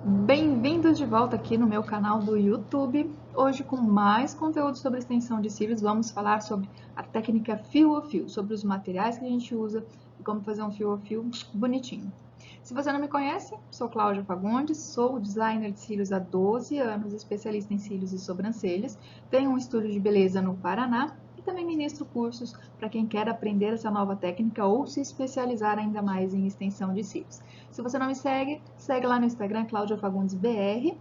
Bem-vindos de volta aqui no meu canal do YouTube. Hoje, com mais conteúdo sobre extensão de cílios, vamos falar sobre a técnica fio a fio, sobre os materiais que a gente usa e como fazer um fio a fio bonitinho. Se você não me conhece, sou Cláudia Fagundes, sou designer de cílios há 12 anos, especialista em cílios e sobrancelhas, tenho um estúdio de beleza no Paraná e também ministro cursos para quem quer aprender essa nova técnica ou se especializar ainda mais em extensão de cílios. Se você não me segue, segue lá no Instagram, Cláudia Fagundes BR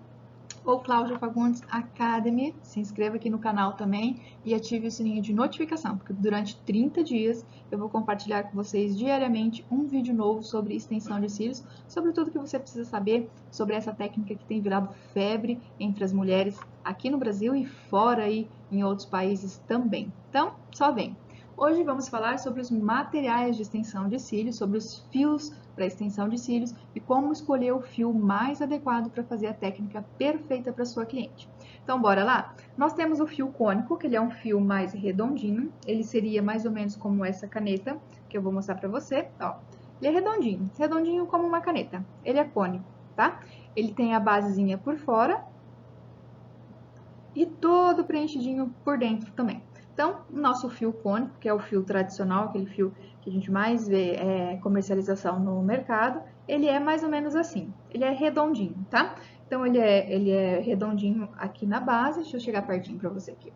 ou Cláudia Fagundes Academy. Se inscreva aqui no canal também e ative o sininho de notificação, porque durante 30 dias eu vou compartilhar com vocês diariamente um vídeo novo sobre extensão de cílios, sobre tudo que você precisa saber sobre essa técnica que tem virado febre entre as mulheres aqui no Brasil e fora aí em outros países também. Então, só vem! Hoje vamos falar sobre os materiais de extensão de cílios, sobre os fios para extensão de cílios e como escolher o fio mais adequado para fazer a técnica perfeita para sua cliente. Então, bora lá? Nós temos o fio cônico, que ele é um fio mais redondinho, ele seria mais ou menos como essa caneta, que eu vou mostrar para você, ó. Ele é redondinho, redondinho como uma caneta, ele é cônico, tá? Ele tem a basezinha por fora e todo preenchidinho por dentro também. Então, o nosso fio cônico, que é o fio tradicional, aquele fio que a gente mais vê comercialização no mercado, ele é mais ou menos assim. Ele é redondinho, tá? Então, ele é redondinho aqui na base. Deixa eu chegar pertinho para você aqui.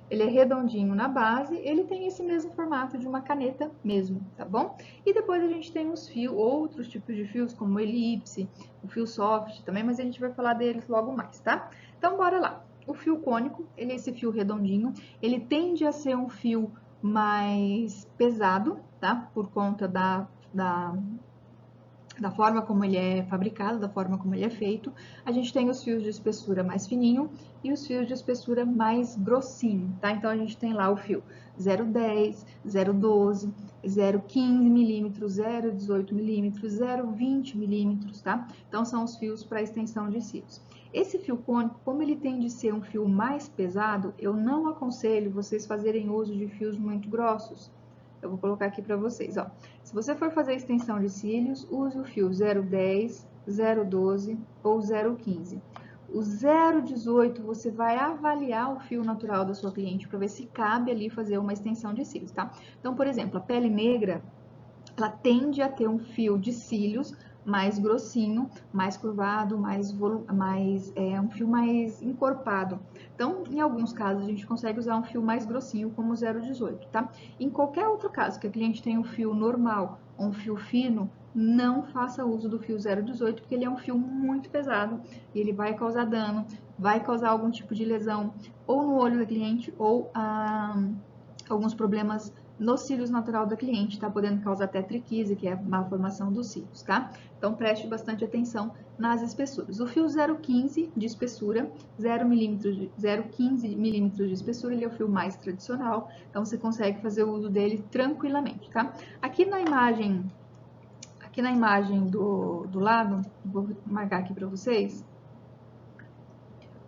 Ele é redondinho na base, ele tem esse mesmo formato de uma caneta mesmo, tá bom? E depois a gente tem os fios, outros tipos de fios, como o elipse, o fio soft também, mas a gente vai falar deles logo mais, tá? Então, bora lá. O fio cônico, ele é esse fio redondinho, ele tende a ser um fio mais pesado, tá? Por conta da forma como ele é fabricado, da forma como ele é feito. A gente tem os fios de espessura mais fininho e os fios de espessura mais grossinho, tá? Então a gente tem lá o fio 0,10, 0,12, 0,15 milímetros, 0,18 milímetros, 0,20 milímetros, tá? Então são os fios para extensão de cílios. Esse fio cônico, como ele tende a ser um fio mais pesado, eu não aconselho vocês fazerem uso de fios muito grossos. Eu vou colocar aqui para vocês, ó. Se você for fazer extensão de cílios, use o fio 0,10, 0,12 ou 0,15. O 0,18 você vai avaliar o fio natural da sua cliente para ver se cabe ali fazer uma extensão de cílios, tá? Então, por exemplo, a pele negra, ela tende a ter um fio de cílios mais grossinho, mais curvado, um fio mais encorpado. Então, em alguns casos, a gente consegue usar um fio mais grossinho, como o 0,18, tá? Em qualquer outro caso, que a cliente tenha um fio normal ou um fio fino, não faça uso do fio 0,18, porque ele é um fio muito pesado e ele vai causar dano, vai causar algum tipo de lesão, ou no olho da cliente, ou alguns problemas nos cílios natural da cliente, tá? Podendo causar até triquise, que é a má formação dos cílios, tá? Então preste bastante atenção nas espessuras. O fio 0,15 de espessura, 0,15 milímetros de espessura, ele é o fio mais tradicional, então você consegue fazer o uso dele tranquilamente, tá? Aqui na imagem do lado, vou marcar aqui para vocês.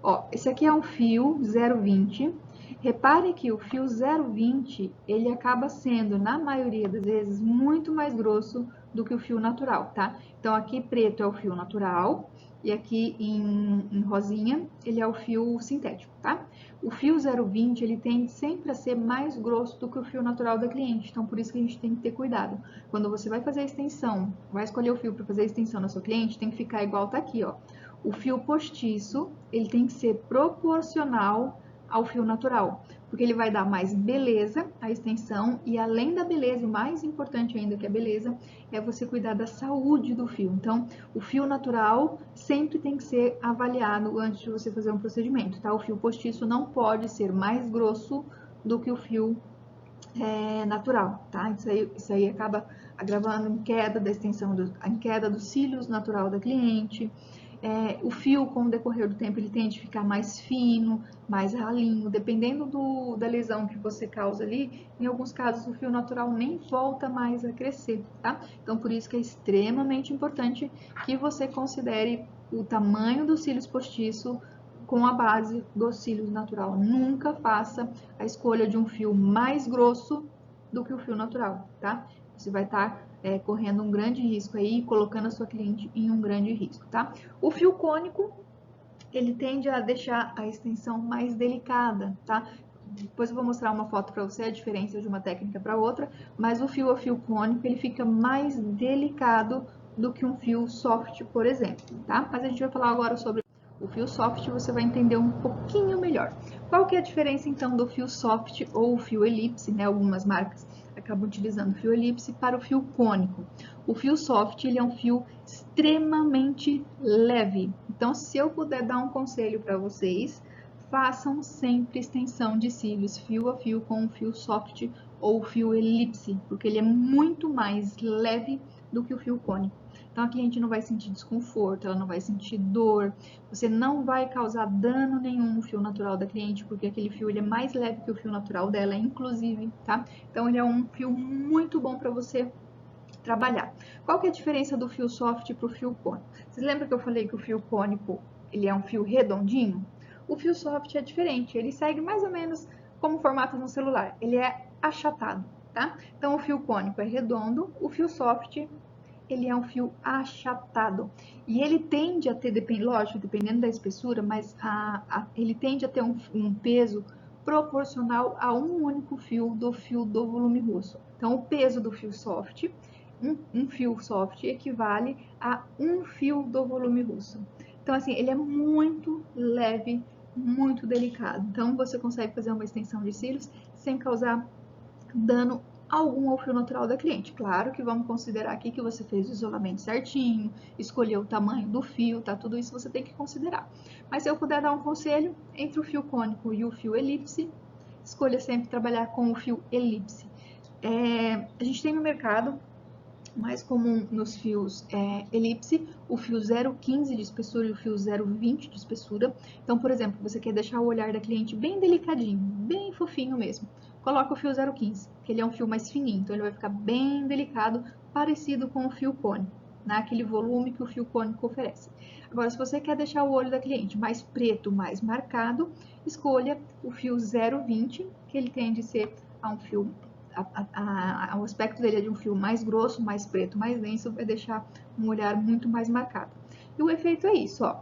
Ó, esse aqui é um fio 0,20. Repare que o fio 0,20, ele acaba sendo, na maioria das vezes, muito mais grosso do que o fio natural, tá? Então, aqui preto é o fio natural e aqui em rosinha, ele é o fio sintético, tá? O fio 0,20, ele tende sempre a ser mais grosso do que o fio natural da cliente, então por isso que a gente tem que ter cuidado. Quando você vai fazer a extensão, vai escolher o fio para fazer a extensão na sua cliente, tem que ficar igual tá aqui, ó. O fio postiço, ele tem que ser proporcional ao fio natural, porque ele vai dar mais beleza à extensão e além da beleza, e mais importante ainda que a beleza, é você cuidar da saúde do fio. Então, o fio natural sempre tem que ser avaliado antes de você fazer um procedimento, tá? O fio postiço não pode ser mais grosso do que o fio natural, tá? Isso aí acaba agravando em queda da extensão, em queda dos cílios natural da cliente. O fio, com o decorrer do tempo, ele tende a ficar mais fino, mais ralinho, dependendo da lesão que você causa ali. Em alguns casos, o fio natural nem volta mais a crescer, tá? Então, por isso que é extremamente importante que você considere o tamanho dos cílios postiço com a base dos cílios natural. Nunca faça a escolha de um fio mais grosso do que o fio natural, tá? Você vai estar correndo um grande risco aí, colocando a sua cliente em um grande risco, tá? O fio cônico, ele tende a deixar a extensão mais delicada, tá? Depois eu vou mostrar uma foto para você, a diferença de uma técnica para outra, mas o fio a fio cônico, ele fica mais delicado do que um fio soft, por exemplo, tá? Mas a gente vai falar agora sobre o fio soft, você vai entender um pouquinho melhor. Qual que é a diferença, então, do fio soft ou o fio elipse, né? Algumas marcas acabam utilizando o fio elipse para o fio cônico. O fio soft, ele é um fio extremamente leve. Então, se eu puder dar um conselho para vocês, façam sempre extensão de cílios fio a fio com o fio soft ou fio elipse, porque ele é muito mais leve do que o fio cônico. Então a cliente não vai sentir desconforto, ela não vai sentir dor, você não vai causar dano nenhum no fio natural da cliente, porque aquele fio ele é mais leve que o fio natural dela, inclusive, tá? Então ele é um fio muito bom para você trabalhar. Qual que é a diferença do fio soft para o fio cônico? Vocês lembram que eu falei que o fio cônico ele é um fio redondinho? O fio soft é diferente, ele segue mais ou menos como o formato no celular, ele é achatado, tá? Então o fio cônico é redondo, o fio soft ele é um fio achatado e ele tende a ter, lógico, dependendo da espessura, mas ele tende a ter um peso proporcional a um único fio do volume russo. Então o peso do fio soft, um fio soft equivale a um fio do volume russo. Então assim, ele é muito leve, muito delicado. Então você consegue fazer uma extensão de cílios sem causar dano algum ao fio natural da cliente. Claro que vamos considerar aqui que você fez o isolamento certinho, escolheu o tamanho do fio, tá? Tudo isso você tem que considerar. Mas se eu puder dar um conselho, entre o fio cônico e o fio elipse, escolha sempre trabalhar com o fio elipse. A gente tem no mercado, mais comum nos fios elipse, o fio 0,15 de espessura e o fio 0,20 de espessura. Então, por exemplo, você quer deixar o olhar da cliente bem delicadinho, bem fofinho mesmo. Coloca o fio 0,15, que ele é um fio mais fininho, então ele vai ficar bem delicado, parecido com o fio cônico, naquele volume que o fio cônico oferece. Agora, se você quer deixar o olho da cliente mais preto, mais marcado, escolha o fio 0,20, que ele tende a ser um fio o aspecto dele é de um fio mais grosso, mais preto, mais denso, vai deixar um olhar muito mais marcado. E o efeito é isso, ó.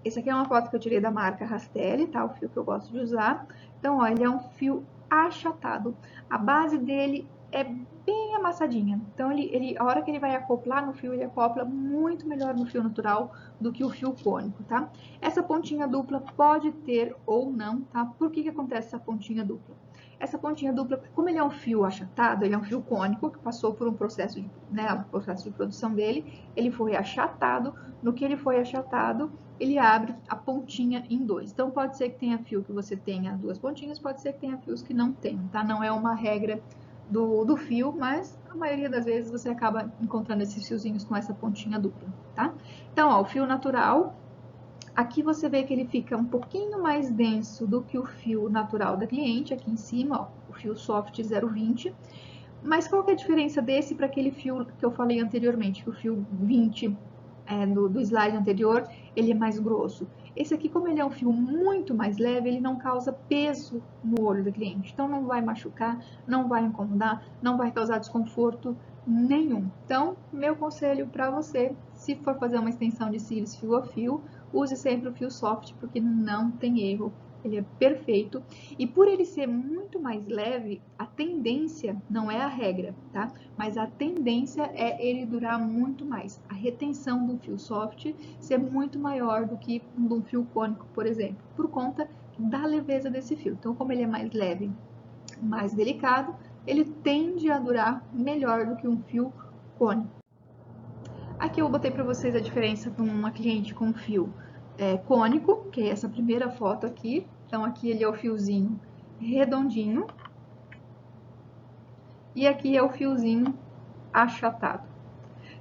Esse aqui é uma foto que eu tirei da marca Rastelli, tá? O fio que eu gosto de usar. Então, ó, ele é um fio achatado. A base dele é bem amassadinha. Então, a hora que ele vai acoplar no fio, ele acopla muito melhor no fio natural do que o fio cônico, tá? Essa pontinha dupla pode ter ou não, tá? Por que acontece essa pontinha dupla? Essa pontinha dupla, como ele é um fio achatado, ele é um fio cônico que passou por um processo de produção dele, ele foi achatado. No que ele foi achatado, ele abre a pontinha em dois. Então, pode ser que tenha fio que você tenha duas pontinhas, pode ser que tenha fios que não tenham, tá? Não é uma regra do fio, mas a maioria das vezes você acaba encontrando esses fiozinhos com essa pontinha dupla, tá? Então, ó, o fio natural, aqui você vê que ele fica um pouquinho mais denso do que o fio natural da cliente, aqui em cima, ó, o fio soft 0,20. Mas qual que é a diferença desse para aquele fio que eu falei anteriormente, que o fio 20 do slide anterior, ele é mais grosso. Esse aqui, como ele é um fio muito mais leve, ele não causa peso no olho do cliente. Então, não vai machucar, não vai incomodar, não vai causar desconforto nenhum. Então, meu conselho para você, se for fazer uma extensão de cílios fio a fio, use sempre o fio soft, porque não tem erro. Ele é perfeito. E por ele ser muito mais leve, a tendência, não é a regra, tá? Mas a tendência é ele durar muito mais. A retenção do fio soft ser muito maior do que de um fio cônico, por exemplo, por conta da leveza desse fio. Então, como ele é mais leve, mais delicado, ele tende a durar melhor do que um fio cônico. Aqui eu botei para vocês a diferença de uma cliente com fio cônico, que é essa primeira foto aqui. Então, aqui ele é o fiozinho redondinho. E aqui é o fiozinho achatado.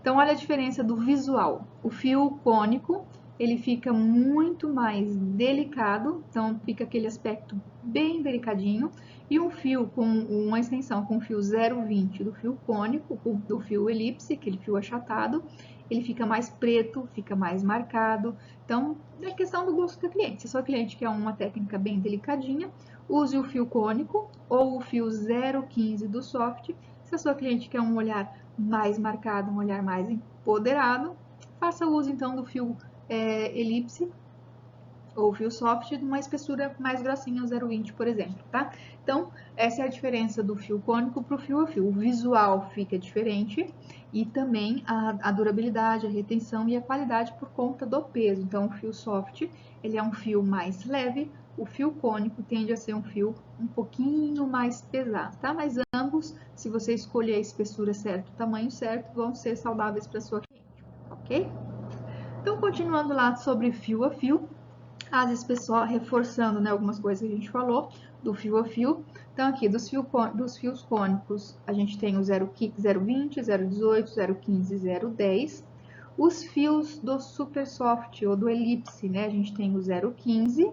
Então, olha a diferença do visual. O fio cônico, ele fica muito mais delicado, então fica aquele aspecto bem delicadinho. E um fio com uma extensão com fio 0,20 do fio cônico, do fio elipse, aquele fio achatado, ele fica mais preto, fica mais marcado. Então, é questão do gosto da cliente. Se a sua cliente quer uma técnica bem delicadinha, use o fio cônico ou o fio 0,15 do soft. Se Se a sua cliente quer um olhar mais marcado, um olhar mais empoderado, faça uso então do fio elipse ou fio soft de uma espessura mais grossinha, o 0,20, por exemplo, tá? Então, essa é a diferença do fio cônico para o fio a fio. O visual fica diferente e também a durabilidade, a retenção e a qualidade por conta do peso. Então, o fio soft, ele é um fio mais leve, o fio cônico tende a ser um fio um pouquinho mais pesado, tá? Mas ambos, se você escolher a espessura certa, o tamanho certo, vão ser saudáveis para sua cliente, ok? Então, continuando lá sobre fio a fio, às vezes, pessoal, reforçando, né, algumas coisas que a gente falou do fio a fio. Então, aqui, dos fios cônicos, a gente tem o 020, 018, 015 e 010. Os fios do super soft ou do elipse, né, a gente tem o 015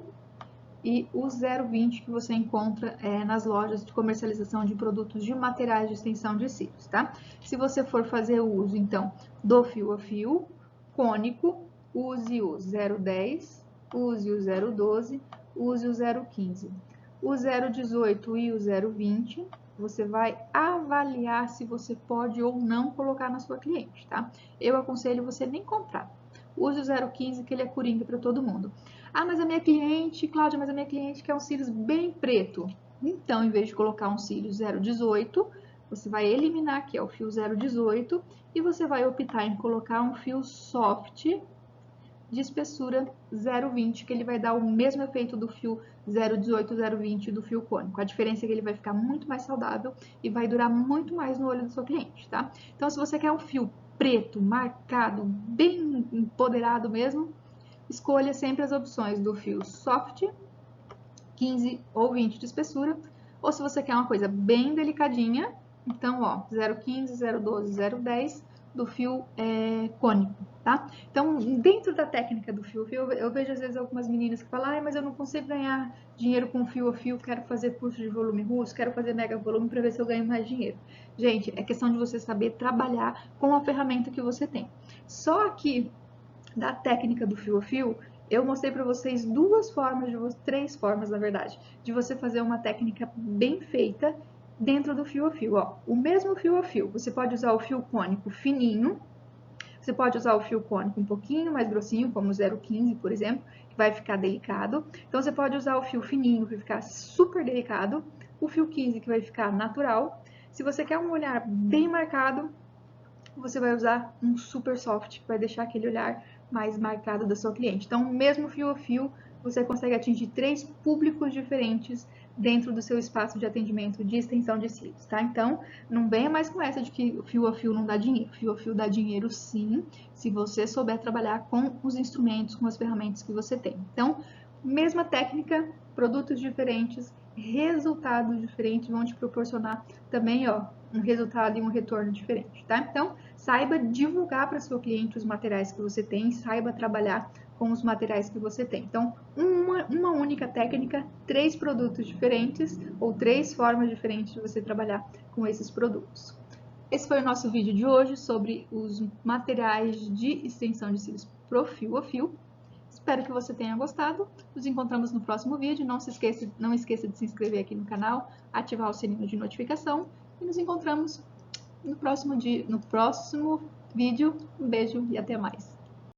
e o 020 que você encontra nas lojas de comercialização de produtos de materiais de extensão de cílios, tá? Se você for fazer uso, então, do fio a fio cônico, use o 010, use o 012, use o 015. O 018 e o 020, você vai avaliar se você pode ou não colocar na sua cliente, tá? Eu aconselho você nem comprar. Use o 015, que ele é coringa para todo mundo. Ah, mas a minha cliente, Cláudia, mas a minha cliente quer um cílios bem preto. Então, em vez de colocar um cílio 018, você vai eliminar aqui ó, o fio 018 e você vai optar em colocar um fio soft de espessura 0,20, que ele vai dar o mesmo efeito do fio 0,18, 0,20 do fio cônico. A diferença é que ele vai ficar muito mais saudável e vai durar muito mais no olho do seu cliente, tá? Então, se você quer um fio preto, marcado, bem empoderado mesmo, escolha sempre as opções do fio soft, 15 ou 20 de espessura, ou se você quer uma coisa bem delicadinha, então, ó, 0,15, 0,12, 0,10 do fio cônico, tá? Então, dentro da técnica do fio a fio, eu vejo às vezes algumas meninas que falam, ah, mas eu não consigo ganhar dinheiro com fio a fio, quero fazer curso de volume russo, quero fazer mega volume para ver se eu ganho mais dinheiro. Gente, é questão de você saber trabalhar com a ferramenta que você tem. Só que da técnica do fio a fio, eu mostrei para vocês três formas, na verdade, de você fazer uma técnica bem feita dentro do fio a fio. Ó, o mesmo fio a fio, você pode usar o fio cônico fininho, você pode usar o fio cônico um pouquinho mais grossinho, como o 0,15, por exemplo, que vai ficar delicado. Então, você pode usar o fio fininho, que vai ficar super delicado, o fio 15, que vai ficar natural. Se você quer um olhar bem marcado, você vai usar um super soft, que vai deixar aquele olhar mais marcado da sua cliente. Então, mesmo fio a fio, você consegue atingir 3 públicos diferentes dentro do seu espaço de atendimento de extensão de cílios, tá? Então, não venha mais com essa de que fio a fio não dá dinheiro. Fio a fio dá dinheiro sim, se você souber trabalhar com os instrumentos, com as ferramentas que você tem. Então, mesma técnica, produtos diferentes, resultados diferentes vão te proporcionar também, ó, um resultado e um retorno diferente, tá? Então, saiba divulgar para seu cliente os materiais que você tem, saiba trabalhar com os materiais que você tem. Então, uma única técnica, 3 produtos diferentes ou 3 formas diferentes de você trabalhar com esses produtos. Esse foi o nosso vídeo de hoje sobre os materiais de extensão de cílios pro fio a fio. Espero que você tenha gostado. Nos encontramos no próximo vídeo. Não esqueça de se inscrever aqui no canal, ativar o sininho de notificação e nos encontramos no próximo vídeo. Um beijo e até mais.